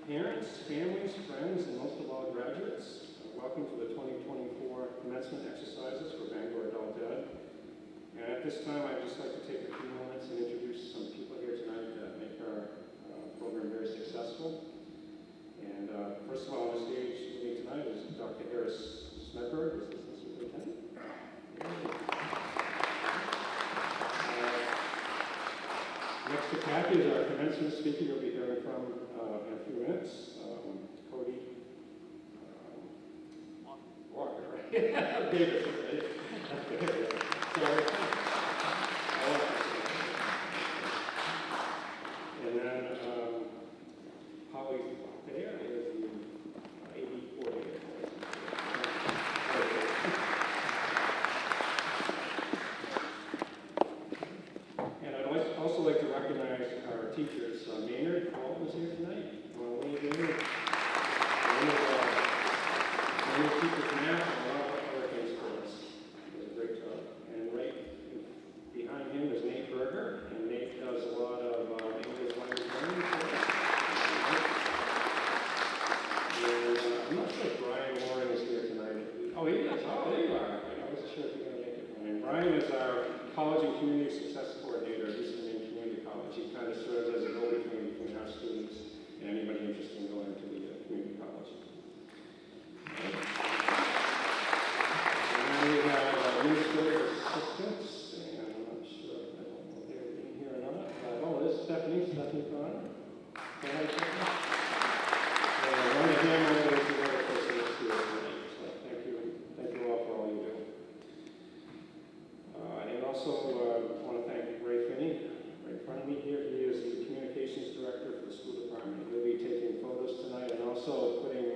Parents, families, friends, and most of all graduates, welcome to the 2024 commencement exercises for Bangor Adult Ed. And at this time, I'd just like to take a few moments and introduce some people here tonight that make our program very successful. And first of all, on the stage with me tonight is Dr. Harris Smedberg, Assistant Superintendent. Next to Kathy is our commencement speaker you'll be hearing from in a few minutes, Cody Walker, right? David, right? Sorry. And then Holly there is the AD coordinator. And I'd also like to recognize our teachers. Maynard Paul is here tonight. Maynard teaches math and a lot of other things for us. He does a great job. And right behind him is Nate Berger, and Nate does a lot of English language learning for us. And I'm not sure if Brian Warren is here tonight. Oh, he is. Oh, there you are. I wasn't sure if you're going to make it, Brian. Brian is our College and Community Success Coordinator at Eastern Maine Community College. He kind of serves as a go-between between our students and anybody interested in going to the community college. And then we have administrative assistants, and I'm not sure, I don't know if they're in here or not. Oh, there's Stephanie Connor. Say hi, Stephanie. And Rhonda Hammer is the other person that's here tonight. So thank you all for all you do. And also, I want to thank Ray Finney, right in front of me here. He is the communications director for the school department. He'll be taking photos tonight and also putting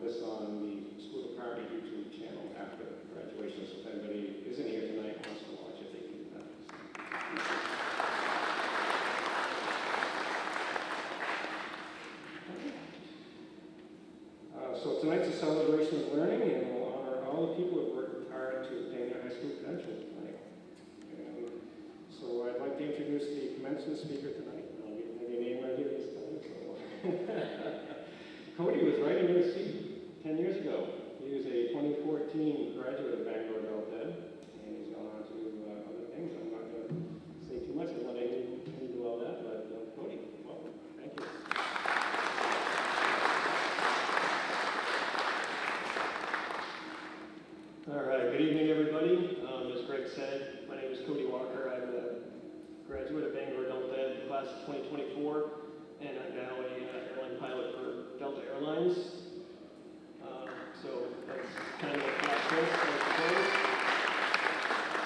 this on the school department YouTube channel after graduation. So if anybody isn't here tonight and wants to watch it, they can do that. So tonight's a celebration of learning, and we'll honor all the people who have worked hard to obtain their high school credentials tonight. And so I'd like to introduce the commencement speaker tonight. I'll give your name right here this time. So. Cody was right in your seat 10 years ago. He was a 2014 graduate of Bangor Adult Ed, and he's gone on to other things. I'm not going to say too much. I want to do all that, but Cody, welcome. Thank you. All right, good evening, everybody. As Greg said, my name is Cody Walker. I'm a graduate of Bangor Adult Ed, class of 2024, and I'm now an airline pilot for Delta Airlines. So that's kind of a process, I suppose.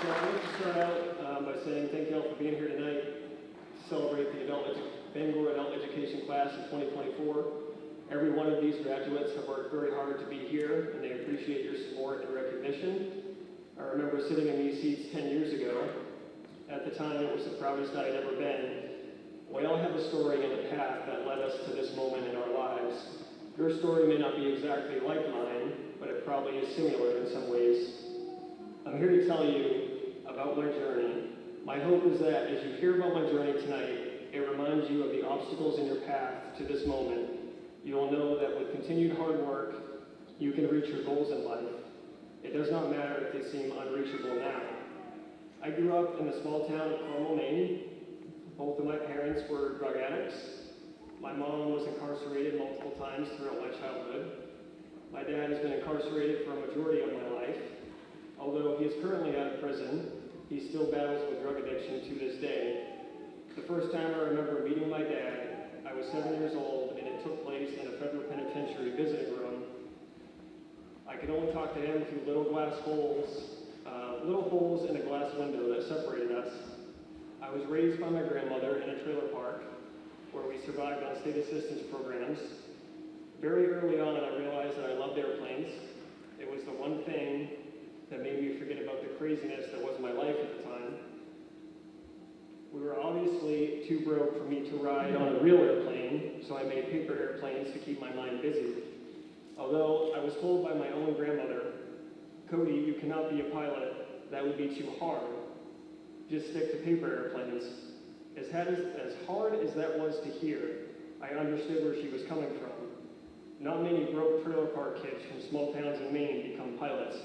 So I'd like to start out by saying thank you all for being here tonight to celebrate the Bangor Adult Education class of 2024. Every one of these graduates have worked very hard to be here, and they appreciate your support and recognition. I remember sitting in these seats 10 years ago. At the time, it was the proudest I had ever been. We all have a story and a path that led us to this moment in our lives. Your story may not be exactly like mine, but it probably is similar in some ways. I'm here to tell you about my journey. My hope is that as you hear about my journey tonight, it reminds you of the obstacles in your path to this moment. You will know that with continued hard work, you can reach your goals in life. It does not matter if they seem unreachable now. I grew up in the small town of Carmel, Maine. Both of my parents were drug addicts. My mom was incarcerated multiple times throughout my childhood. My dad has been incarcerated for a majority of my life. Although he is currently out of prison, he still battles with drug addiction to this day. The first time I remember meeting my dad, I was 7 years old, and it took place in a federal penitentiary visiting room. I could only talk to him through little holes in a glass window that separated us. I was raised by my grandmother in a trailer park where we survived on state assistance programs. Very early on, I realized that I loved airplanes. It was the one thing that made me forget about the craziness that was my life at the time. We were obviously too broke for me to ride on a real airplane, so I made paper airplanes to keep my mind busy. Although I was told by my own grandmother, Cody, you cannot be a pilot, that would be too hard. Just stick to paper airplanes. As hard as that was to hear, I understood where she was coming from. Not many broke trailer park kids from small towns in Maine become pilots,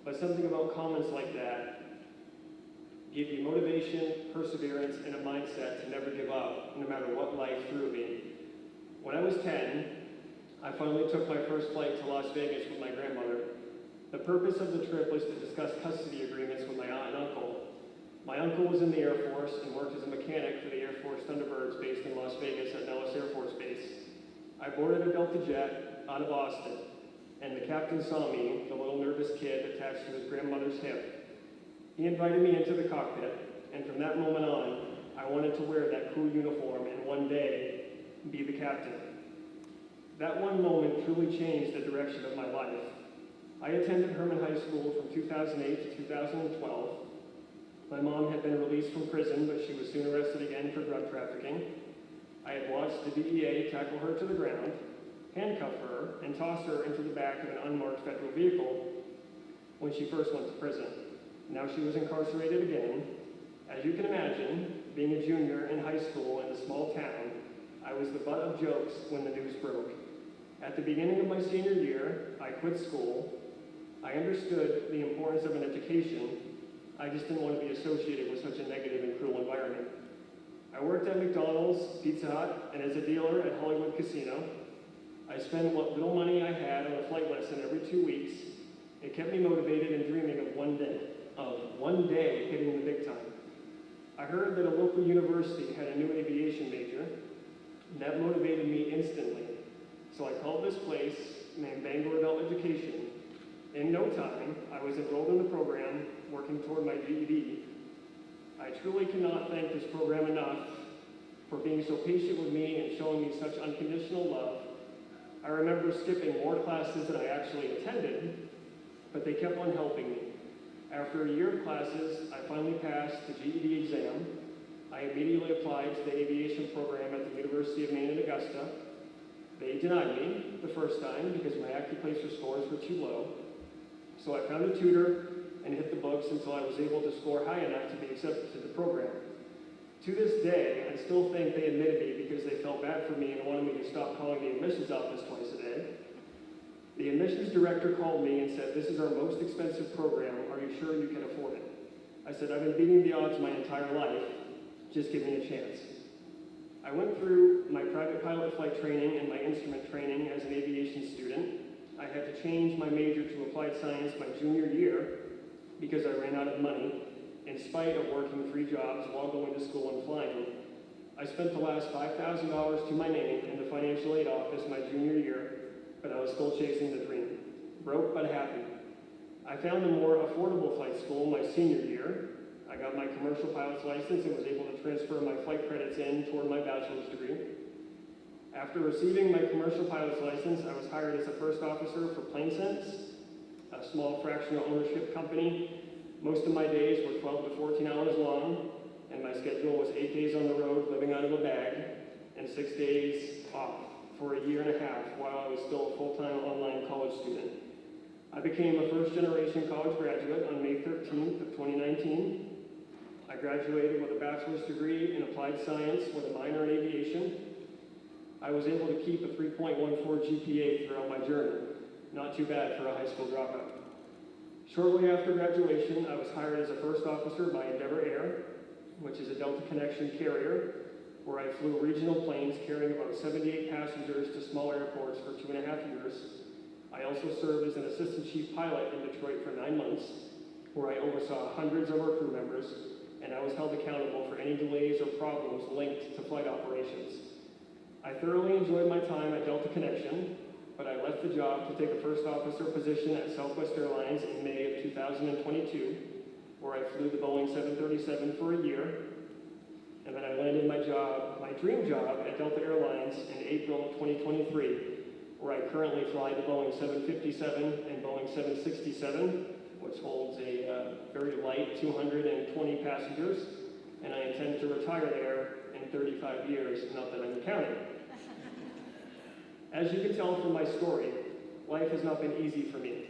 but something about comments like that give you motivation, perseverance, and a mindset to never give up, no matter what life threw at me. When I was 10, I finally took my first flight to Las Vegas with my grandmother. The purpose of the trip was to discuss custody agreements with my aunt and uncle. My uncle was in the Air Force and worked as a mechanic for the Air Force Thunderbirds based in Las Vegas at Nellis Air Force Base. I boarded a Delta jet out of Austin, and the captain saw me, the little nervous kid attached to his grandmother's hip. He invited me into the cockpit, and from that moment on, I wanted to wear that cool uniform and one day be the captain. That one moment truly changed the direction of my life. I attended Herman High School from 2008 to 2012. My mom had been released from prison, but she was soon arrested again for drug trafficking. I had watched the DEA tackle her to the ground, handcuff her, and toss her into the back of an unmarked federal vehicle when she first went to prison. Now she was incarcerated again. As you can imagine, being a junior in high school in a small town, I was the butt of jokes when the news broke. At the beginning of my senior year, I quit school. I understood the importance of an education. I just didn't want to be associated with such a negative and cruel environment. I worked at McDonald's, Pizza Hut, and as a dealer at Hollywood Casino. I spent what little money I had on a flight lesson every 2 weeks. It kept me motivated and dreaming of one day hitting the big time. I heard that a local university had a new aviation major, and that motivated me instantly. So I called this place named Bangor Adult Education. In no time, I was enrolled in the program, working toward my GED. I truly cannot thank this program enough for being so patient with me and showing me such unconditional love. I remember skipping more classes than I actually attended, but they kept on helping me. After a year of classes, I finally passed the GED exam. I immediately applied to the aviation program at the University of Maine at Augusta. They denied me the first time because my Accuplacer scores were too low. So I found a tutor and hit the books until I was able to score high enough to be accepted to the program. To this day, I still think they admitted me because they felt bad for me and wanted me to stop calling the admissions office twice a day. The admissions director called me and said, "This is our most expensive program. Are you sure you can afford it?" I said, "I've been beating the odds my entire life. Just give me a chance." I went through my private pilot flight training and my instrument training as an aviation student. I had to change my major to applied science my junior year because I ran out of money, in spite of working 3 jobs while going to school and flying. I spent the last $5,000 to my name in the financial aid office my junior year, but I was still chasing the dream. Broke but happy. I found a more affordable flight school my senior year. I got my commercial pilot's license and was able to transfer my flight credits in toward my bachelor's degree. After receiving my commercial pilot's license, I was hired as a first officer for PlaneSense, a small fractional ownership company. Most of my days were 12 to 14 hours long, and my schedule was 8 days on the road living out of a bag, and 6 days off for a year and a half while I was still a full-time online college student. I became a first-generation college graduate on May 13th of 2019. I graduated with a bachelor's degree in applied science with a minor in aviation. I was able to keep a 3.14 GPA throughout my journey. Not too bad for a high school dropout. Shortly after graduation, I was hired as a first officer by Endeavor Air, which is a Delta Connection carrier, where I flew regional planes carrying about 78 passengers to small airports for 2.5 years. I also served as an assistant chief pilot in Detroit for 9 months, where I oversaw hundreds of our crew members, and I was held accountable for any delays or problems linked to flight operations. I thoroughly enjoyed my time at Delta Connection, but I left the job to take a first officer position at Southwest Airlines in May of 2022, where I flew the Boeing 737 for a year, and then I landed my dream job at Delta Airlines in April of 2023, where I currently fly the Boeing 757 and Boeing 767, which holds a very light 220 passengers, and I intend to retire there in 35 years, not that I'm counting. As you can tell from my story, life has not been easy for me.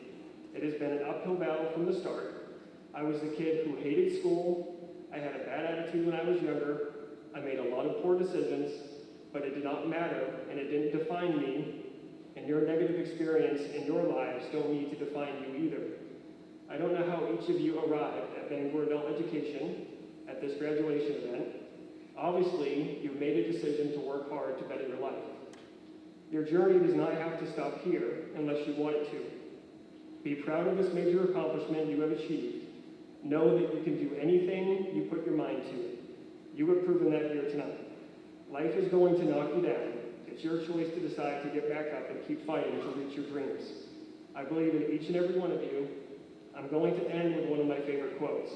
It has been an uphill battle from the start. I was the kid who hated school. I had a bad attitude when I was younger. I made a lot of poor decisions, but it did not matter, and it didn't define me and your negative experience in your lives don't need to define you either. I don't know how each of you arrived at Bangor Adult Education at this graduation event. Obviously, you've made a decision to work hard to better your life. Your journey does not have to stop here unless you want it to. Be proud of this major accomplishment you have achieved. Know that you can do anything you put your mind to. You have proven that here tonight. Life is going to knock you down. It's your choice to decide to get back up and keep fighting to reach your dreams. I believe in each and every one of you. I'm going to end with one of my favorite quotes.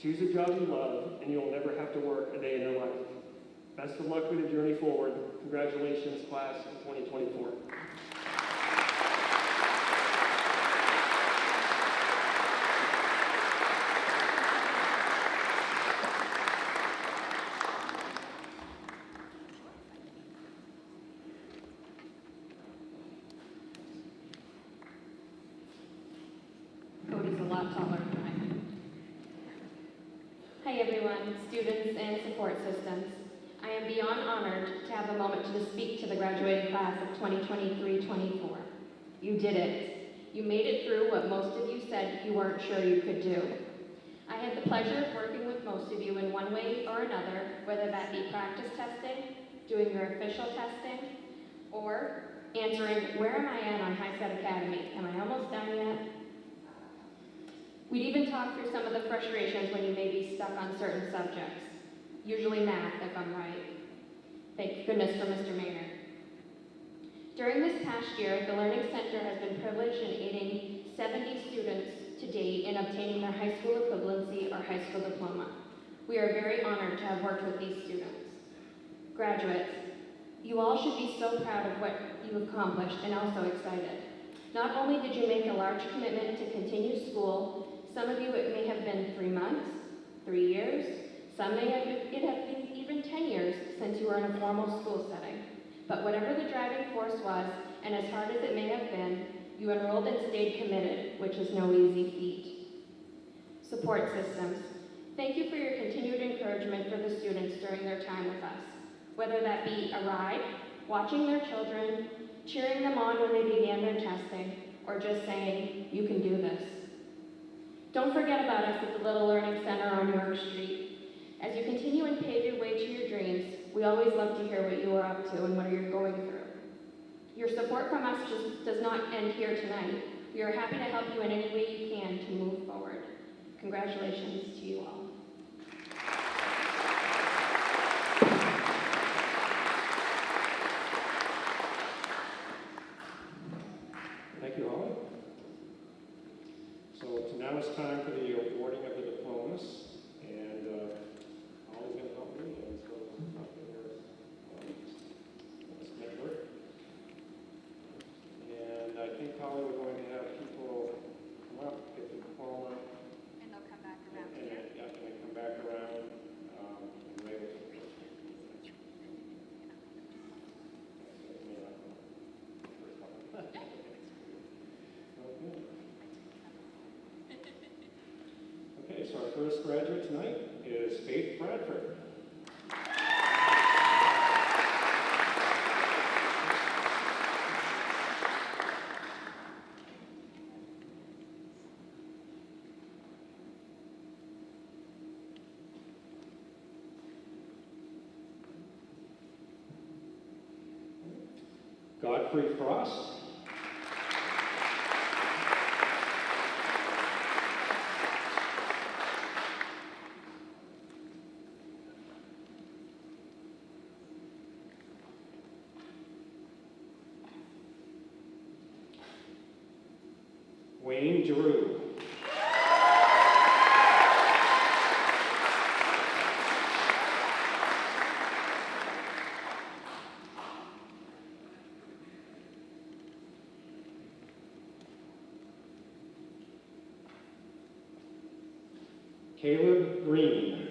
Choose a job you love, and you'll never have to work a day in your life. Best of luck with your journey forward. Congratulations, class of 2024. Cody's a lot taller than I am. Hi everyone, students and support systems. I am beyond honored to have a moment to speak to the graduating class of 2023-24. You did it. You made it through what most of you said you weren't sure you could do. I had the pleasure of working with most of you in one way or another, whether that be practice testing, doing your official testing, or answering, where am I at on High Set Academy? Am I almost done yet? We'd even talk through some of the frustrations when you may be stuck on certain subjects, usually math if I'm right. Thank goodness for Mr. Maynard. During this past year, the Learning Center has been privileged in aiding 70 students to date in obtaining their high school equivalency or high school diploma. We are very honored to have worked with these students. Graduates, you all should be so proud of what you accomplished and also excited. Not only did you make a large commitment to continue school, some of you it may have been 3 months, 3 years, some may have been even 10 years since you were in a formal school setting. But whatever the driving force was, and as hard as it may have been, you enrolled and stayed committed, which is no easy feat. Support systems. Thank you for your continued encouragement for the students during their time with us. Whether that be a ride, watching their children, cheering them on when they began their testing, or just saying, you can do this. Don't forget about us at the Little Learning Center on York Street. As you continue and pave your way to your dreams, we always love to hear what you are up to and what you're going through. Your support from us just does not end here tonight. We are happy to help you in any way you can to move forward. Congratulations to you all. Thank you, Holly. So now it's time for the awarding of the diplomas, and Holly's going to help me, and so let's network. And I think, Holly, we're going to have people come up, get the diploma, And they'll come back around and here. then come back around, and wave it. Okay, so our first graduate tonight is Faith Bradford. Godfrey Frost. Wayne Drew. Caleb Green.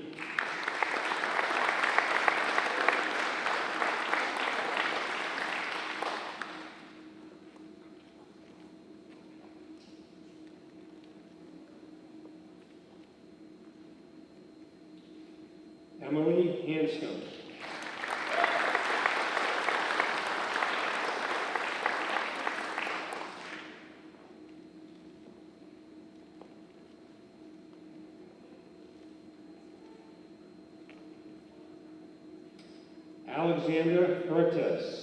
Emily Hanscom. Alexander Hurtis.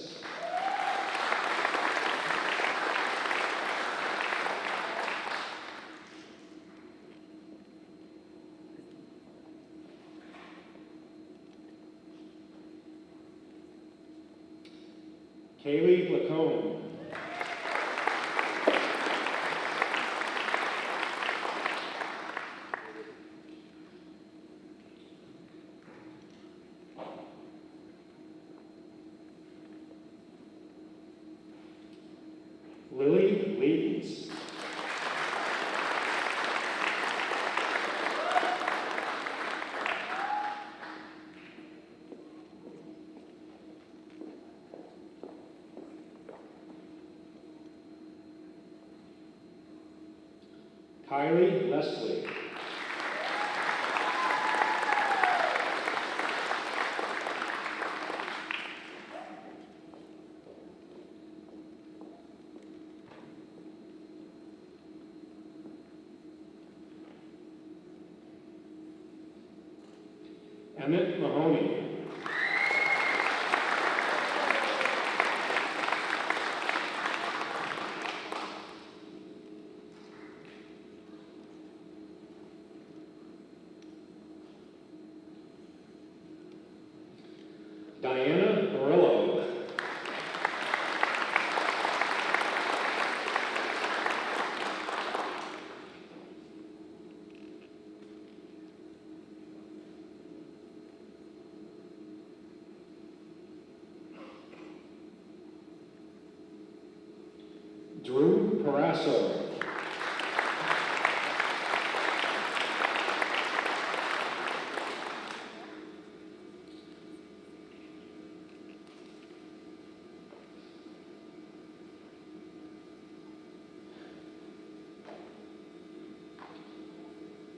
Kaylee Lacombe. Lily Leedens. Kylie Leslie. Emmett Mahoney. Diana Murillo. Drew Parasso.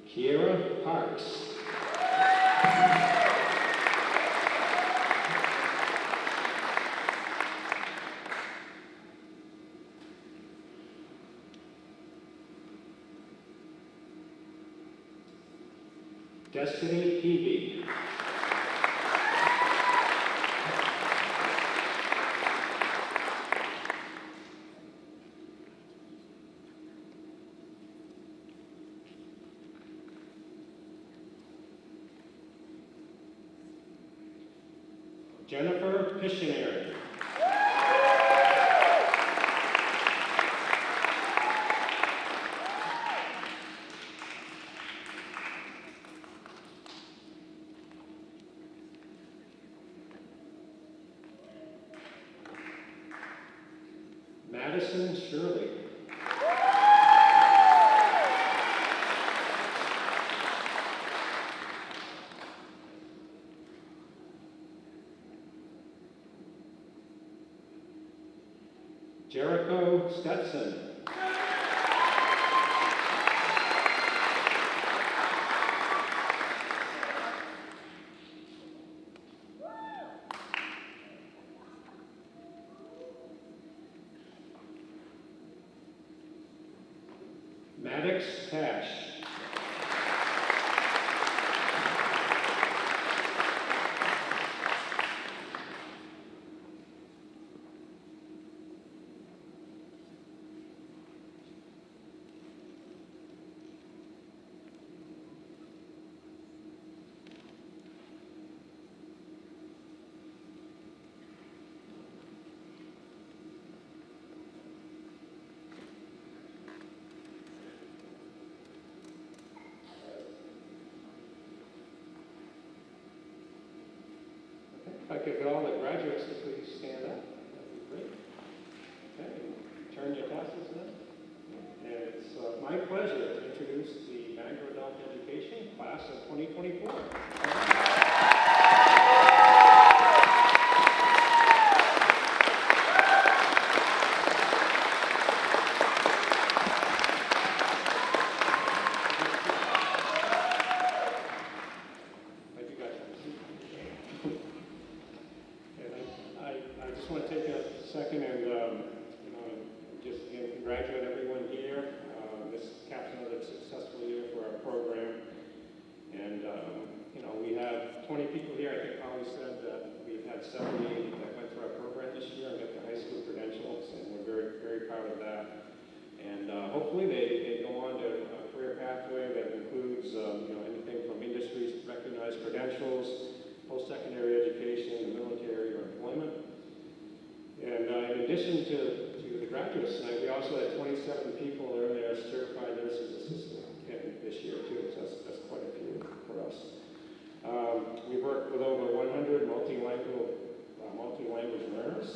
Kiera Parks. Destiny Peavy. Jennifer Pissionary. Madison Shirley. Jericho Stetson. Maddox Cash. If I could get all the graduates to please stand up, that'd be great. Okay, turn your glasses in. And it's my pleasure to introduce the Bangor Adult Education Class of 2024. I just want to take a second and just again congratulate everyone here. This caps another successful year for our program. And we have 20 people here. I think Holly said that we've had had 70 that went through our program this year and got their high school credentials, and we're very, very proud of that. And hopefully they go on to a career pathway that includes anything from industries, recognized credentials, post-secondary education, the military, or employment. And in addition to the graduates tonight, we also had 27 people earn their certified nurses assistant this year too, so that's quite a few for us. We worked with over 100 multilingual learners,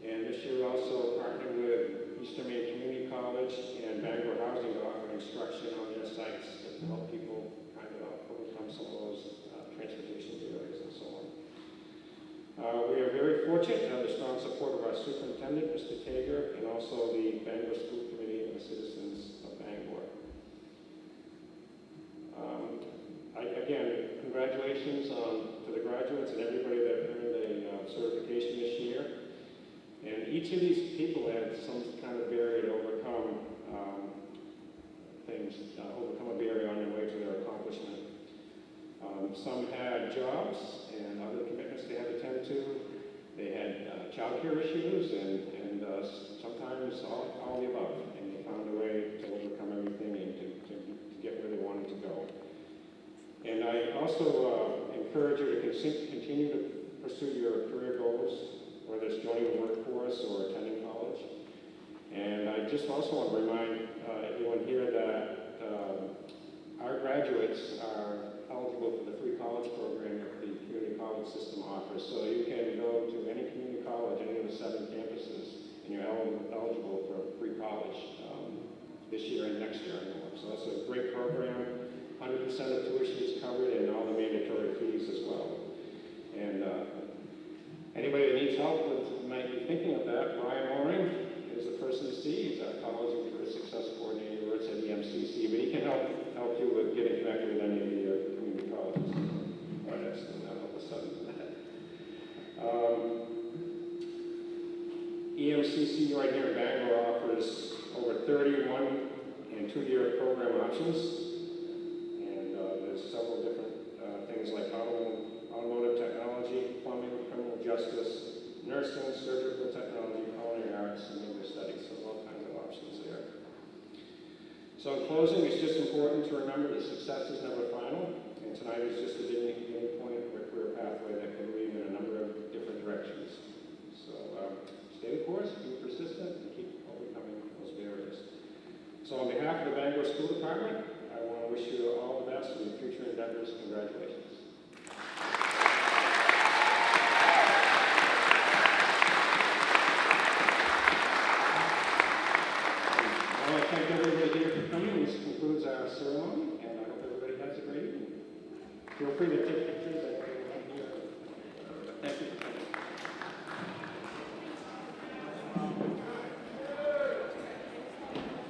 and this year we also partnered with Eastern Maine Community College and Bangor Housing to offer instruction on their sites to help people kind of overcome some of those transportation barriers and so on. We are very fortunate to have the strong support of our superintendent, Mr. Tager, and also the Bangor School Committee and the citizens of Bangor. Again, congratulations to the graduates and everybody that earned a certification this year. And each of these people had some kind of barrier to overcome overcome a barrier on their way to their accomplishment. Some had jobs and other commitments they had to tend to. They had childcare issues and sometimes all the above. And they found a way to overcome everything and to get where they wanted to go. And I also encourage you to continue to pursue your career goals, whether it's joining the workforce or attending college. And I just also want to remind everyone here that our graduates are eligible for the free college program that the community college system offers. So you can go to any community college, any of the 7 campuses, and you're eligible for free college this year and next year anymore. So that's a great program. 100% of tuition is covered and all the mandatory fees as well. And anybody that needs help might be thinking of that, Brian Oring is the person to see. He's our college and career success coordinator, works at the MCC, but he can help you with getting connected with any of the community colleges. All right, that's not all of a sudden. EMCC right here in Bangor offers over 31 and 2-year program options. There's several different things like automotive technology, plumbing, criminal justice, nursing, surgical technology, culinary arts, and English studies. So all kinds of options there. So in closing, it's just important to remember that success is never final, and tonight is just a beginning point of a career pathway that can lead in a number of different directions. So stay the course, be persistent, and keep overcoming those barriers. So on behalf of the Bangor School Department, I want to wish you all the best in your future endeavors. Congratulations. I want to thank everybody here for coming. This concludes our ceremony, and I hope everybody has a great evening. Feel free to take